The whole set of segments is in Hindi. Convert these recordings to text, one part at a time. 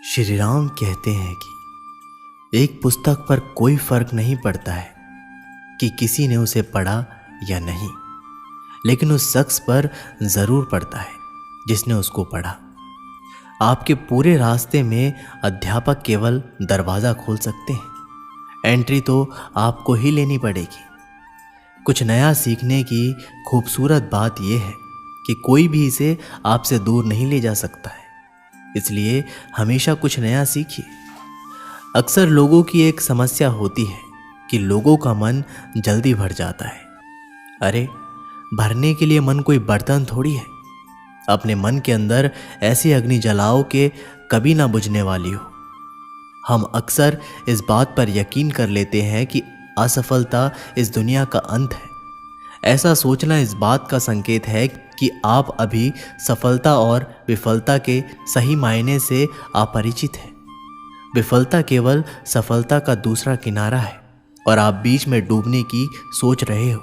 श्री राम कहते हैं कि एक पुस्तक पर कोई फर्क नहीं पड़ता है कि किसी ने उसे पढ़ा या नहीं, लेकिन उस शख्स पर ज़रूर पड़ता है जिसने उसको पढ़ा। आपके पूरे रास्ते में अध्यापक केवल दरवाज़ा खोल सकते हैं, एंट्री तो आपको ही लेनी पड़ेगी। कुछ नया सीखने की खूबसूरत बात यह है कि कोई भी इसे आपसे दूर नहीं ले जा सकता है, इसलिए हमेशा कुछ नया सीखिए। अक्सर लोगों की एक समस्या होती है कि लोगों का मन जल्दी भर जाता है। अरे, भरने के लिए मन कोई बर्तन थोड़ी है। अपने मन के अंदर ऐसी अग्नि जलाओ कि कभी ना बुझने वाली हो। हम अक्सर इस बात पर यकीन कर लेते हैं कि असफलता इस दुनिया का अंत है। ऐसा सोचना इस बात का संकेत है कि आप अभी सफलता और विफलता के सही मायने से अपरिचित हैं। विफलता केवल सफलता का दूसरा किनारा है और आप बीच में डूबने की सोच रहे हो।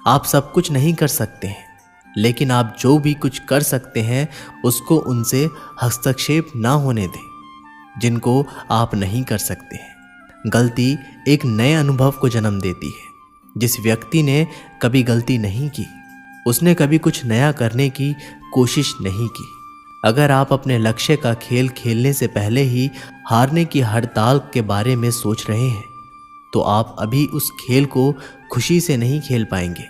आप सब कुछ नहीं कर सकते हैं, लेकिन आप जो भी कुछ कर सकते हैं उसको उनसे हस्तक्षेप ना होने दें जिनको आप नहीं कर सकते हैं। गलती एक नए अनुभव को जन्म देती है। जिस व्यक्ति ने कभी गलती नहीं की, उसने कभी कुछ नया करने की कोशिश नहीं की। अगर आप अपने लक्ष्य का खेल खेलने से पहले ही हारने की हड़ताल के बारे में सोच रहे हैं, तो आप अभी उस खेल को खुशी से नहीं खेल पाएंगे।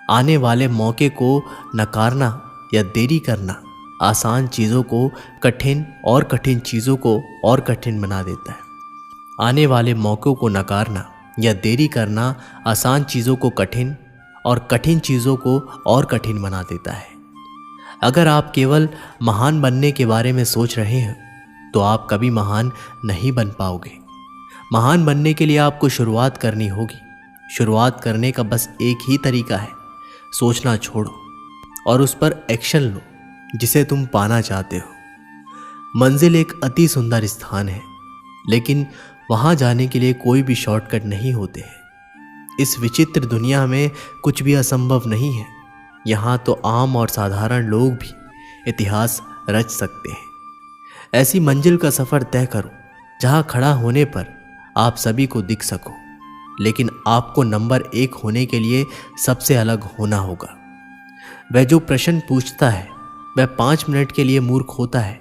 आने वाले मौके को नकारना या देरी करना आसान चीज़ों को कठिन और कठिन चीज़ों को और कठिन बना देता है। आने वाले मौक़ों को नकारना या देरी करना आसान चीज़ों को कठिन और कठिन चीज़ों को और कठिन बना देता है। अगर आप केवल महान बनने के बारे में सोच रहे हैं, तो आप कभी महान नहीं बन पाओगे। महान बनने के लिए आपको शुरुआत करनी होगी। शुरुआत करने का बस एक ही तरीका है, सोचना छोड़ो और उस पर एक्शन लो जिसे तुम पाना चाहते हो। मंजिल एक अति सुंदर स्थान है, लेकिन वहां जाने के लिए कोई भी शॉर्टकट नहीं होते हैं। इस विचित्र दुनिया में कुछ भी असंभव नहीं है। यहाँ तो आम और साधारण लोग भी इतिहास रच सकते हैं। ऐसी मंजिल का सफ़र तय करो जहाँ खड़ा होने पर आप सभी को दिख सको, लेकिन आपको नंबर 1 होने के लिए सबसे अलग होना होगा। वह जो प्रश्न पूछता है वह 5 मिनट के लिए मूर्ख होता है।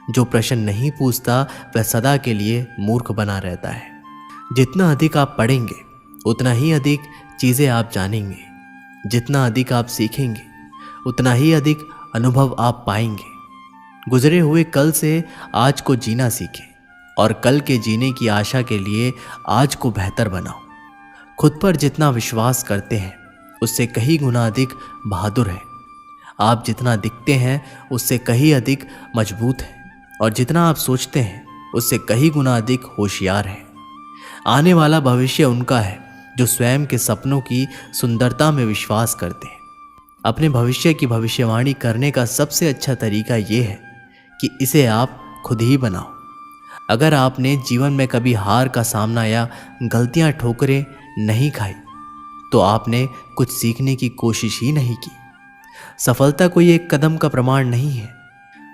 जो प्रश्न नहीं पूछता वह सदा के लिए मूर्ख बना रहता है। जितना अधिक आप पढ़ेंगे उतना ही अधिक चीज़ें आप जानेंगे। जितना अधिक आप सीखेंगे उतना ही अधिक अनुभव आप पाएंगे। गुजरे हुए कल से आज को जीना सीखें और कल के जीने की आशा के लिए आज को बेहतर बनाओ। खुद पर जितना विश्वास करते हैं उससे कहीं गुना अधिक बहादुर है। आप जितना दिखते हैं उससे कहीं अधिक मजबूत है और जितना आप सोचते हैं उससे कहीं गुना अधिक होशियार है। आने वाला भविष्य उनका है जो स्वयं के सपनों की सुंदरता में विश्वास करते हैं। अपने भविष्य की भविष्यवाणी करने का सबसे अच्छा तरीका यह है कि इसे आप खुद ही बनाओ। अगर आपने जीवन में कभी हार का सामना या गलतियां ठोकरें नहीं खाई, तो आपने कुछ सीखने की कोशिश ही नहीं की। सफलता कोई एक कदम का प्रमाण नहीं है,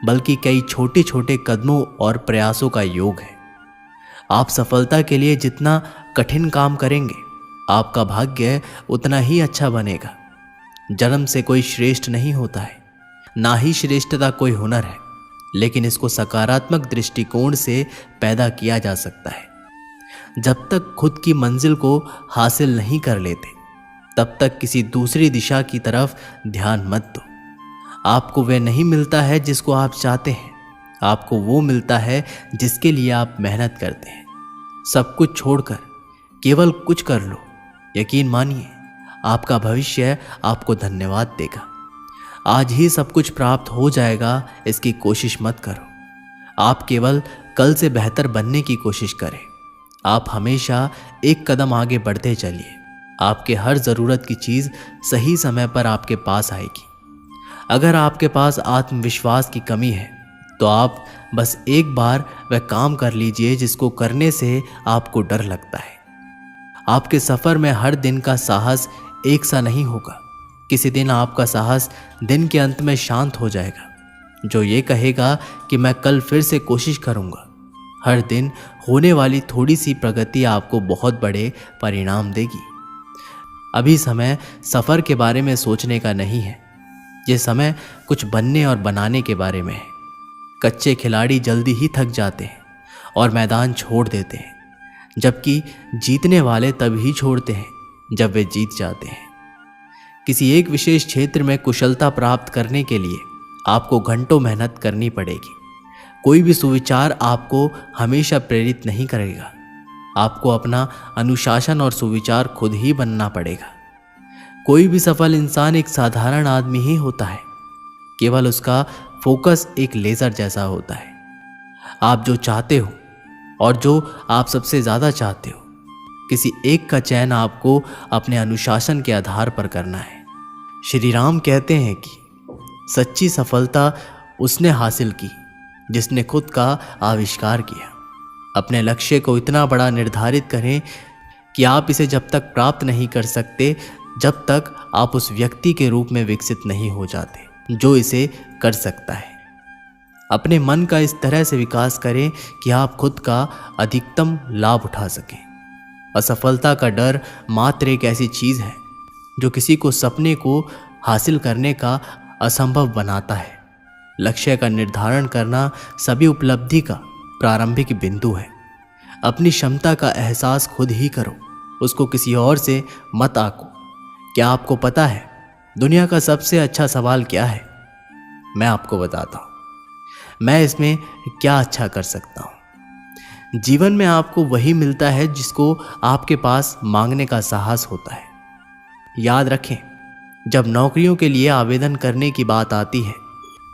बल्कि कई छोटे छोटे कदमों और प्रयासों का योग है। आप सफलता के लिए जितना कठिन काम करेंगे, आपका भाग्य उतना ही अच्छा बनेगा। जन्म से कोई श्रेष्ठ नहीं होता है, ना ही श्रेष्ठता कोई हुनर है, लेकिन इसको सकारात्मक दृष्टिकोण से पैदा किया जा सकता है। जब तक खुद की मंजिल को हासिल नहीं कर लेते, तब तक किसी दूसरी दिशा की तरफ ध्यान मत दो। आपको वह नहीं मिलता है जिसको आप चाहते हैं, आपको वो मिलता है जिसके लिए आप मेहनत करते हैं। सब कुछ छोड़कर केवल कुछ कर लो। यकीन मानिए, आपका भविष्य आपको धन्यवाद देगा। आज ही सब कुछ प्राप्त हो जाएगा, इसकी कोशिश मत करो। आप केवल कल से बेहतर बनने की कोशिश करें। आप हमेशा एक कदम आगे बढ़ते चलिए। आपके हर ज़रूरत की चीज़ सही समय पर आपके पास आएगी। अगर आपके पास आत्मविश्वास की कमी है, तो आप बस एक बार वह काम कर लीजिए जिसको करने से आपको डर लगता है। आपके सफ़र में हर दिन का साहस एक सा नहीं होगा। किसी दिन आपका साहस दिन के अंत में शांत हो जाएगा। जो ये कहेगा कि मैं कल फिर से कोशिश करूँगा। हर दिन होने वाली थोड़ी सी प्रगति आपको बहुत बड़े परिणाम देगी। अभी समय सफ़र के बारे में सोचने का नहीं है, ये समय कुछ बनने और बनाने के बारे में है। कच्चे खिलाड़ी जल्दी ही थक जाते हैं और मैदान छोड़ देते हैं, जबकि जीतने वाले तभी छोड़ते हैं जब वे जीत जाते हैं। किसी एक विशेष क्षेत्र में कुशलता प्राप्त करने के लिए आपको घंटों मेहनत करनी पड़ेगी। कोई भी सुविचार आपको हमेशा प्रेरित नहीं करेगा। आपको अपना अनुशासन और सुविचार खुद ही बनना पड़ेगा। कोई भी सफल इंसान एक साधारण आदमी ही होता है, केवल उसका फोकस एक लेजर जैसा होता है। आप जो चाहते हो और जो आप सबसे ज़्यादा चाहते हो, किसी एक का चयन आपको अपने अनुशासन के आधार पर करना है। श्री राम कहते हैं कि सच्ची सफलता उसने हासिल की जिसने खुद का आविष्कार किया। अपने लक्ष्य को इतना बड़ा निर्धारित करें कि आप इसे जब तक प्राप्त नहीं कर सकते, जब तक आप उस व्यक्ति के रूप में विकसित नहीं हो जाते जो इसे कर सकता है। अपने मन का इस तरह से विकास करें कि आप खुद का अधिकतम लाभ उठा सकें। असफलता का डर मात्र एक ऐसी चीज़ है जो किसी को सपने को हासिल करने का असंभव बनाता है। लक्ष्य का निर्धारण करना सभी उपलब्धि का प्रारंभिक बिंदु है। अपनी क्षमता का एहसास खुद ही करो, उसको किसी और से मत आको। क्या आपको पता है दुनिया का सबसे अच्छा सवाल क्या है? मैं आपको बताता हूँ। मैं इसमें क्या अच्छा कर सकता हूँ? जीवन में आपको वही मिलता है जिसको आपके पास मांगने का साहस होता है। याद रखें, जब नौकरियों के लिए आवेदन करने की बात आती है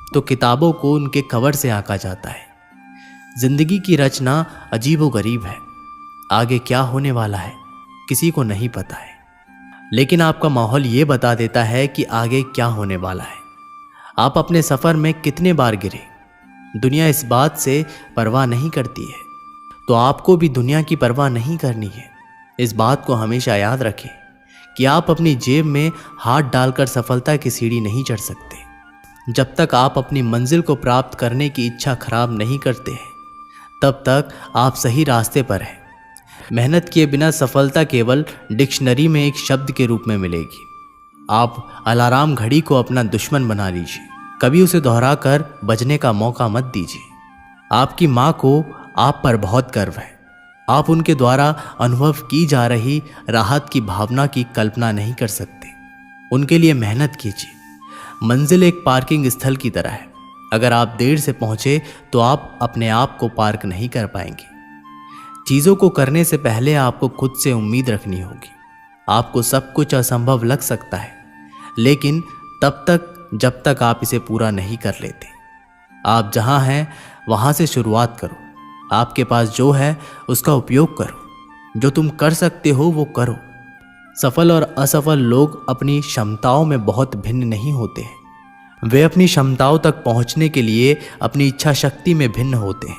तो किताबों को उनके कवर से आंका जाता है। जिंदगी की रचना अजीबोगरीब है। आगे क्या होने वाला है किसी को नहीं पता है, लेकिन आपका माहौल ये बता देता है कि आगे क्या होने वाला है। आप अपने सफ़र में कितने बार गिरे, दुनिया इस बात से परवाह नहीं करती है, तो आपको भी दुनिया की परवाह नहीं करनी है। इस बात को हमेशा याद रखें कि आप अपनी जेब में हाथ डालकर सफलता की सीढ़ी नहीं चढ़ सकते। जब तक आप अपनी मंजिल को प्राप्त करने की इच्छा खराब नहीं करते हैं, तब तक आप सही रास्ते पर हैं। मेहनत किए बिना सफलता केवल डिक्शनरी में एक शब्द के रूप में मिलेगी। आप अलार्म घड़ी को अपना दुश्मन बना लीजिए, कभी उसे दोहरा कर बजने का मौका मत दीजिए। आपकी माँ को आप पर बहुत गर्व है। आप उनके द्वारा अनुभव की जा रही राहत की भावना की कल्पना नहीं कर सकते। उनके लिए मेहनत कीजिए। मंजिल एक पार्किंग स्थल की तरह है। अगर आप देर से पहुंचे तो आप अपने आप को पार्क नहीं कर पाएंगे। चीज़ों को करने से पहले आपको खुद से उम्मीद रखनी होगी। आपको सब कुछ असंभव लग सकता है, लेकिन तब तक जब तक आप इसे पूरा नहीं कर लेते। आप जहां हैं वहां से शुरुआत करो। आपके पास जो है उसका उपयोग करो। जो तुम कर सकते हो वो करो। सफल और असफल लोग अपनी क्षमताओं में बहुत भिन्न नहीं होते हैं। वे अपनी क्षमताओं तक पहुंचने के लिए अपनी इच्छा शक्ति में भिन्न होते हैं।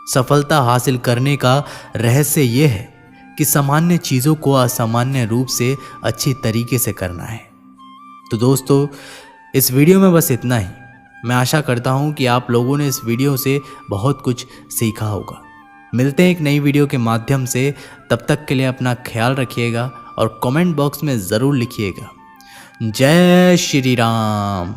सफलता हासिल करने का रहस्य यह है कि सामान्य चीज़ों को असामान्य रूप से अच्छी तरीके से करना है। तो दोस्तों, इस वीडियो में बस इतना ही। मैं आशा करता हूँ कि आप लोगों ने इस वीडियो से बहुत कुछ सीखा होगा। मिलते हैं एक नई वीडियो के माध्यम से। तब तक के लिए अपना ख्याल रखिएगा और कमेंट बॉक्स में ज़रूर लिखिएगा। जय श्री राम।